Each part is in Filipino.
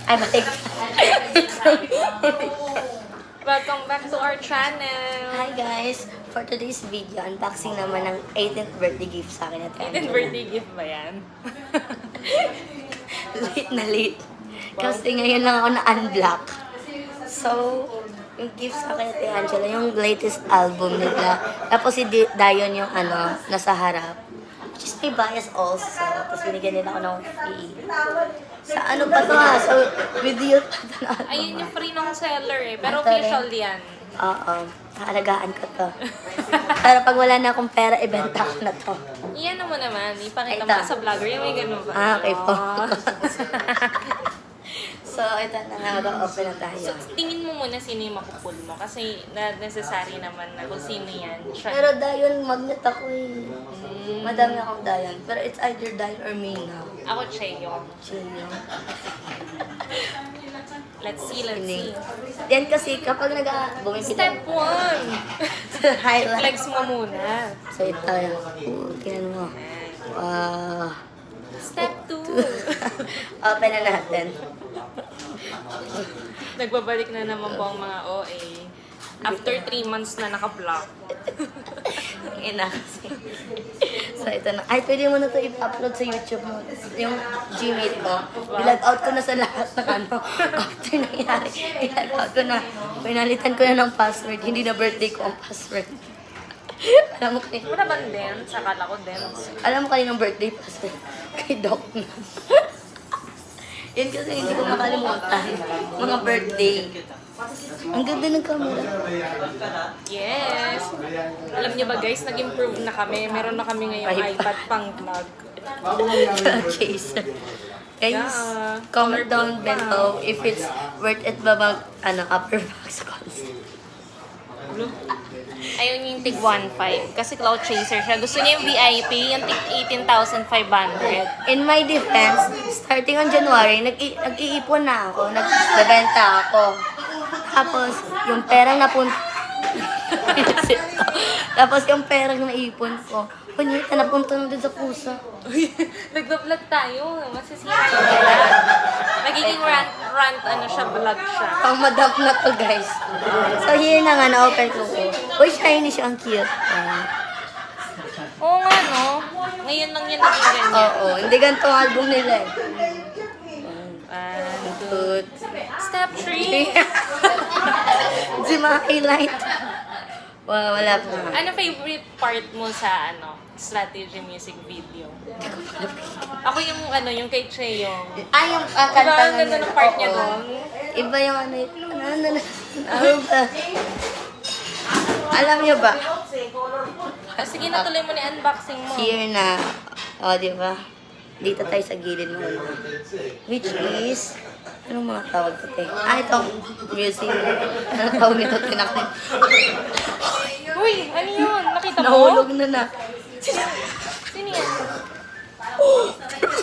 Ay, balik. Welcome back to our channel. Hi guys! For today's video, unboxing naman ng 18th birthday gift sa akin at 18th birthday gift ba yan? Late na late. Kasi ngayon lang ako na-unblock. So, yung gift sa akin at Angela, yung latest album nila. Tapos si Dion yung nasa harap. Which is may bias also. Tapos binigyan nila ako ng free. Sa ano pa to ha? So, video pa to na. Ayun yung free ng seller eh. Pero Ito official rin. yan. Oo. Haalagaan ko to. Pero pag wala na akong pera, ibenta ko na to. Iyan mo naman. Ipakita Ito. mo sa vlogger. Yung may ganun ba? Okay po. Ah. So, ito na nga. Mag-open na tayo. Tingin mo muna sino yung makupul mo. Kasi necessary naman na kung sino yan. Siya. Pero Dion, magnet ako eh. Madami akong Dion. Pero it's either Dion or Mina. Ako, Cheyong. Sino? Let's see. Yan kasi kapag bumipit Step 1. highlight. Flex mo muna. So, ito. Tingnan mo. Wow. Step 2. Open na natin. Nagbabalik na naman po ang mga OA. After 3 months na naka-block. Ina kasi. So, ito na. Ay, pwede mo na ito i-upload sa YouTube mo. Yung Gmail ko. I-log out ko na sa lahat ng After nangyari, i-log out ko na. Pinalitan ko na ng password. Hindi na birthday ko ang password. Alam mo kayo. Wala bang dance? Akala ko dance. Alam mo kayo ng birthday password? Kay Doc na. Yan kasi hindi ko makalimutan. Mga birthday. Ang ganda ng camera. Yes! Alam niyo ba guys, nag-improve na kami. Meron na kami ngayong iPad pang vlog. Chaser. Guys, Yeah. comment down below if it's worth it ba upper box console. Ayaw niya yung tig 1.5 kasi cloud chaser siya. Gusto niya yung VIP, yung tig 18,500. In my defense, starting on January, nag-iipon na ako, nagbebenta ako. Tapos, yung perang Tapos yung perang naipon ko, punyita, napunta na din sa pusa. Nagbablog tayo. Masisira yung vlog. Magiging rant siya, vlog siya. Pang madam na to, guys. So, here na nga, na-open ko po. Uy, shiny siya, ang cute. Oo nga no. Ngayon lang yan naging ganyan. Oo, hindi ganito ang album nila eh. Good. Step 3. Di ma-highlight. Wow, wala pa. Ano favorite part mo sa strategy music video? Ako yung kay Cheyong. Ay, yung Diba kanta ang ganda ng part niya Oo. doon? Iba yung ano ba? Alam niyo ba? Sige na, tuloy mo ni unboxing mo. Here na. O, di ba? Dito tayo sa gilid mo. Which is, anong mga tawag ito? Itong music. Anong tawag nito? Tinakot. Uy, ano yun? Nakita mo? Nahulog na. Sino yan?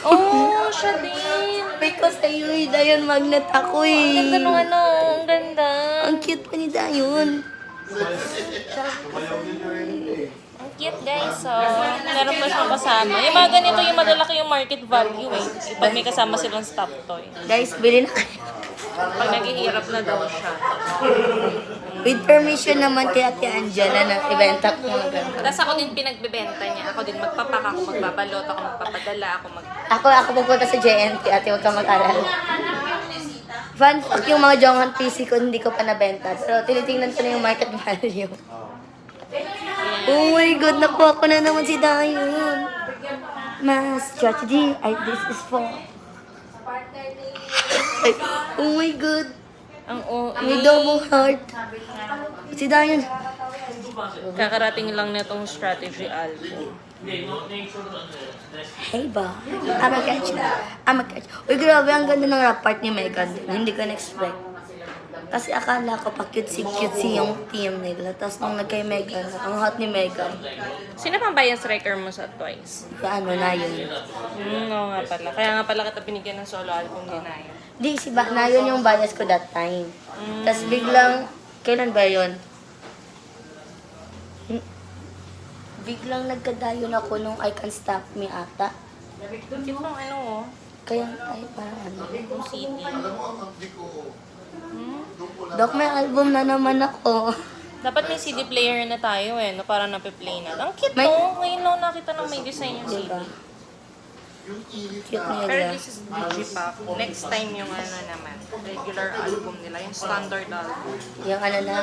Oh, siya din. Because ayun, Dayon magnet ako eh. Ang ganda nung ang ganda. Ang cute pa ni Dayon. Ang cute guys, so meron pa siyang kasama. Yung mga ganito yung madalaki yung market value eh. Pag may kasama silang stop toy. Guys, bilhin na kayo. Pag naghihirap na daw siya. With permission naman kay Ate Angela na ibenta ko mga ganun. Tapos ako din pinagbebenta niya. Ako din magpapak ako, magbabalot ako, magpapadala ako, Ako pupunta sa JNT, ate, huwag kang mag-aral. Fun fact, yung mga Jongan PC ko, hindi ko pa nabenta. Pero tinitingnan ko na yung market value. Oh my God, nakuha ko na naman si Dayon. Mas strategy, this is for... Ay, oh my God, Ang OA. may double heart. Si Dayon. Kakarating lang na tong strategy album. Hey ba? I'm a catch. Uy, grabe, ang ganda ng rap part ni Megan. Hindi ko na-expect. Kasi akala ko pa cutesy yung team nila. Tapos nung nagkay Megan, ang hot ni Megan. Sino pang bias wrecker mo sa Twice? Na yun. Oo nga pala. Kaya nga pala kita binigyan ng solo album din na yun. Di, na yun yung bias ko that time. Tapos biglang, kailan ba yun? Biglang nagkadayon ako nung I Can't Stop Me ata. Yung Kaya, ay, parang ano. CD. Dok, may album na naman ako. Dapat may CD player na tayo eh, no? Para nape-play na. Ang cute May- no? Ngayon lang nakita na may design yung CD. Diba? Cute niya Pero dyan. this is Digipack. Next time yung ano naman, regular album nila, yung standard album. Yung ano na,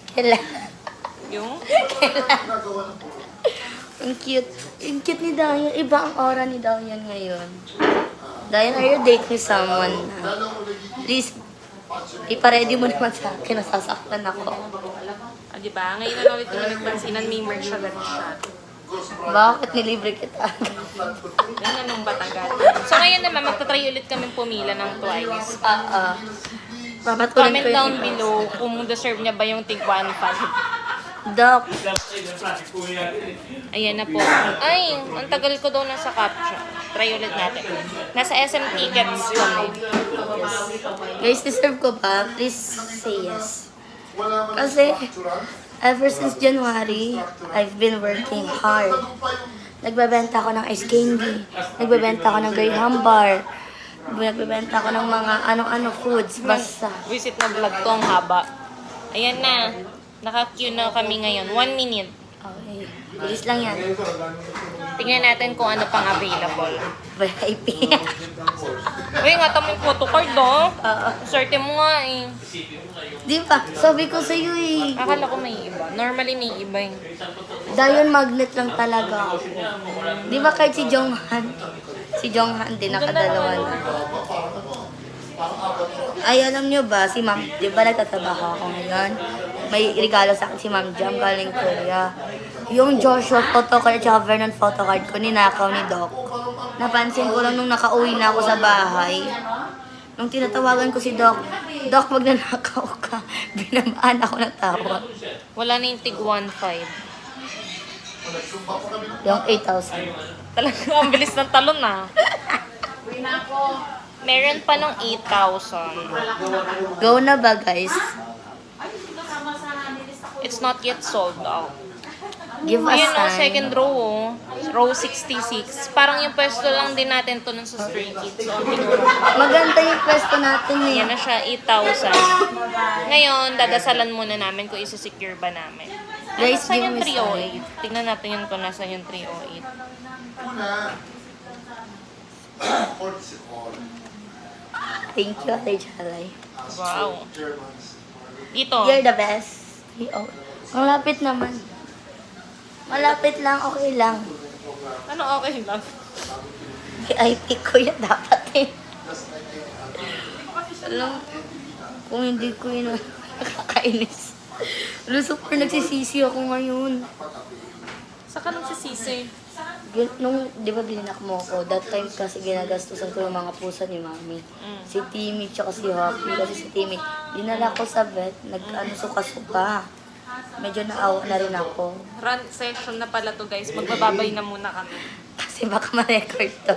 kailan. Yung? Ang cute. Ang cute ni Dayan. Iba ang aura ni Dayan ngayon. Dayan, are you dating someone na? Please, ipaready mo naman sa akin. Nasasaktan ako. Ah, di ba? Ngayon na ulit yung nagpansinan, may merch agad siya. Bakit nilibre kita? Yan na nung Batagal. So ngayon naman, magta-try ulit kami pumila ng Twice. Papatuloy Comment ko yung down iba. below kung deserve niya ba yung Tig 1.5. Doc, Ayan na po. Ay, ang tagal ko daw nasa caption. Try ulit natin. Nasa SM Tickets kami. guys, deserve ko ba? Please say yes. Kasi, ever since January, I've been working hard. Nagbebenta ako ng ice candy. Nagbebenta ako ng Graham bar. Nagbebenta ako ng mga ano-ano foods. Basta. Visit na vlog ko, ang haba. Ayan na. Naka-queue na kami ngayon. 1 minute. Okay. Bilis lang yan. Tingnan natin kung ano pang available. VIP. Uy, nga tamo yung photocard, oh. Oo. Swerte mo nga eh. Di ba? Sabi ko sa'yo eh. Akala ko may iba. Normally may iba eh. Diamond magnet lang talaga ako. Di ba kahit si Jonghan? Si Jonghan din nakadalawa na. Ay, alam nyo ba, si Ma'am, di ba nagtatrabaho ako ngayon? May regalo sa akin si Ma'am Jam galing Korea. Yung Joshua photocard at Vernon photocard ko, ninakaw ni Doc. Napansin ko lang nung nakauwi na ako sa bahay. Nung tinatawagan ko si Doc, Doc, wag nanakaw ka. Binamaan ako ng tawag. Wala na yung Tig 1.5. Yung 8,000. Talaga, ang bilis ng talon ah. Meron pa ng 8,000. Go na ba, guys? It's not yet sold out. Give us Ayun oh, sign. second row oh. Row 66. Parang yung pwesto lang din natin to nun sa Stray Kids. So, Maganda yung pwesto natin eh. yan na siya, 8,000. Ngayon, dadasalan muna namin kung isa-secure ba namin. Guys, Nasa give yung me 308. Tingnan natin yun kung nasa yung 308. Thank you, Ate Jalay. Wow. Dito. You're the best. Oh, ang lapit naman. Malapit lang, okay lang. Ano okay lang? VIP ko yan dapat eh. Alam, kung hindi ko yun, nakakainis. Alam, super nagsisisi ako ngayon. Saka nang sisisi. Nung, di ba bininak mo ako, that time kasi ginagastusan ko yung mga pusa ni Mami. Si Timmy tsaka si Hoppy. Kasi si Timmy, dinala ko sa vet, nag-ano suka-suka. Medyo naawa na rin ako. Run session na pala to guys. Magbababay na muna kami. Kasi baka ma-record to.